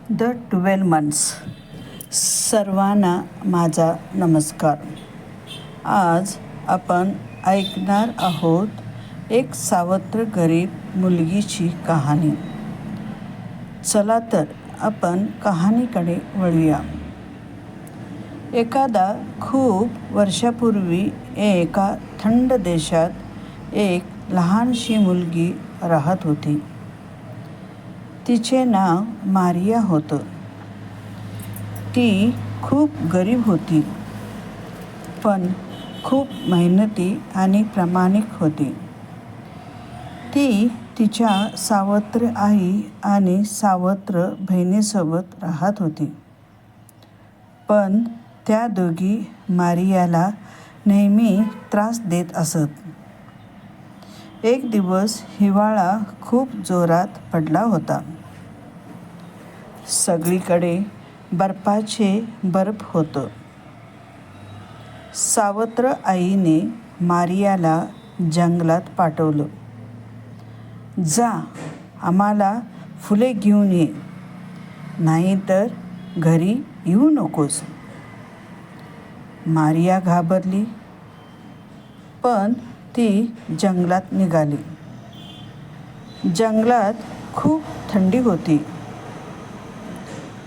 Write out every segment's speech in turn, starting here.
The 12 months. सर्वांना माझा नमस्कार. आज आपण ऐकणार आहोत एक सावत्र गरीब मुलगीची कहाणी. चला तर आपण कहाणीकडे वळूया. एखादा खूप वर्षापूर्वी एका थंड देशात एक लहानशी मुलगी राहत होती. तिचे नाव मारिया होतं. ती खूप गरीब होती, पण खूप मेहनती आणि प्रामाणिक होती. ती तिच्या सावत्र आई आणि सावत्र बहिणीसोबत राहत होती. पण त्या दोघी मारियाला नेहमी त्रास देत असत. एक दिवस हिवाळा खूप जोरात पडला होता. सगळीकडे बर्फाचे बर्फ होतं. सावत्र आईने मारियाला जंगलात पाठवलं. जा, आम्हाला फुले घेऊन ये, नाहीतर घरी येऊ नकोस. मारिया घाबरली, पण ती जंगलात निघाली. जंगलात खूप थंडी होती.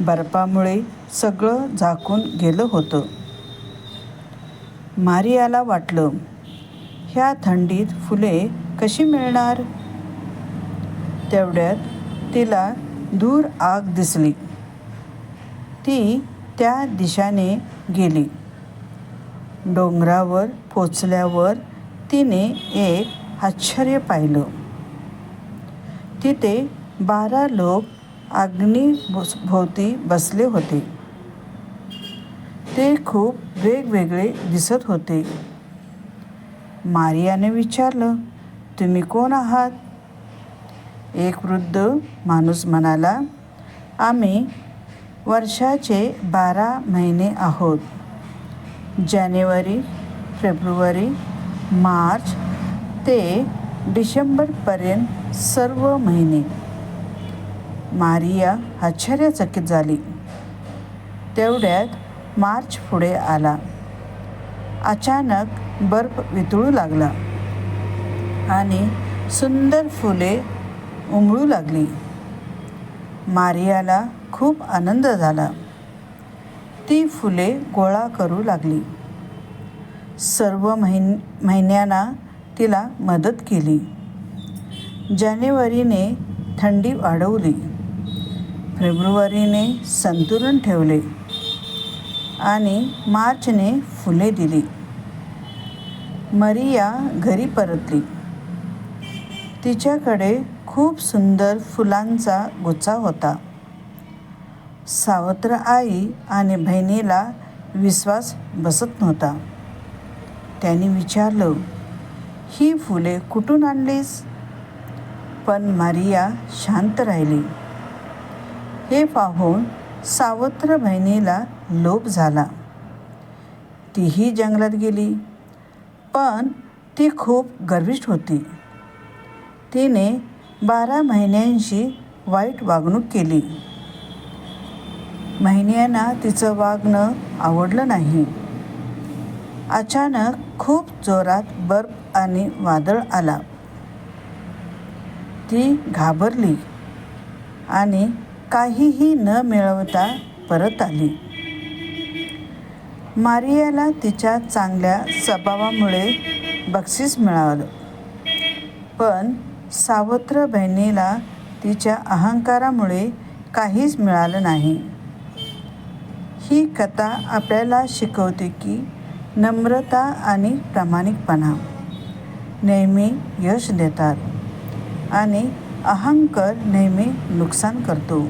बर्फामुळे सगळं झाकून गेलं होतं. मारियाला वाटलं, ह्या थंडीत फुले कशी मिळणार? तेवढ्यात तिला दूर आग दिसली. ती त्या दिशेने गेली. डोंगरावर पोचल्यावर तिने एक आश्चर्य पाहिलं. तिथे 12 लोक अग्नीभोवती बसले होते. ते खूप वेगवेगळे दिसत होते. मारियाने विचारलं, तुम्ही कोण आहात? एक वृद्ध माणूस म्हणाला, आम्ही वर्षाचे 12 महिने आहोत. जानेवारी, फेब्रुवारी, मार्च ते डिसेंबरपर्यंत सर्व महिने. मारिया आश्चर्यचकित झाली. तेवढ्यात मार्च पुढे आला. अचानक बर्फ वितळू लागला आणि सुंदर फुले उमलू लागली. मारियाला खूप आनंद झाला. ती फुले गोळा करू लागली. सर्व महिन्यांना तिला मदत केली. जानेवारीने थंडी वाढवली. फेब्रुवारीने संतुलन ठेवले आणि मार्चने फुले दिली. मारिया घरी परतली. तिच्याकडे खूप सुंदर फुलांचा गुच्छा होता. सावत्र आई आणि बहिणीला विश्वास बसत नव्हता. त्यांनी विचारलं, ही फुले कुठून आणलीस? पण मारिया शांत राहिली. हे पाहून सावत्र बहिणीला लोभ झाला. तीही जंगलात गेली, पण ती खूप गर्विष्ठ होती. तिने 12 महिन्यांची वाईट वागणूक केली. महिन्यांना तिचं वागणं आवडलं नाही. अचानक खूप जोरात बर्फ आणि वादळ आला. ती घाबरली आणि काहीही न मिळवता परत आली. मारियाला तिच्या चांगल्या स्वभावामुळे बक्षीस मिळालं, पण सावत्र बहिणीला तिच्या अहंकारामुळे काहीच मिळालं नाही. ही कथा आपल्याला शिकवते की नम्रता आणि प्रामाणिकपणा नेहमी यश देतात आणि अहंकार नेहमी नुकसान करतो.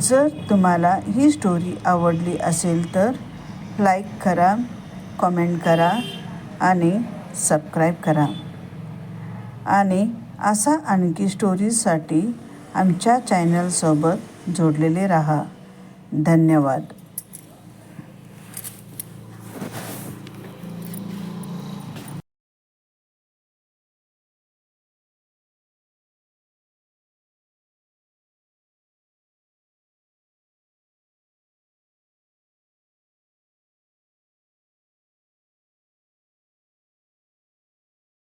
जर तुम्हाला ही स्टोरी आवडली असेल तर लाईक करा, कमेंट करा आणि सबस्क्राईब करा. आणि असा आणखी स्टोरीजसाठी आमच्या चॅनलसोबत जोडलेले राहा. धन्यवाद.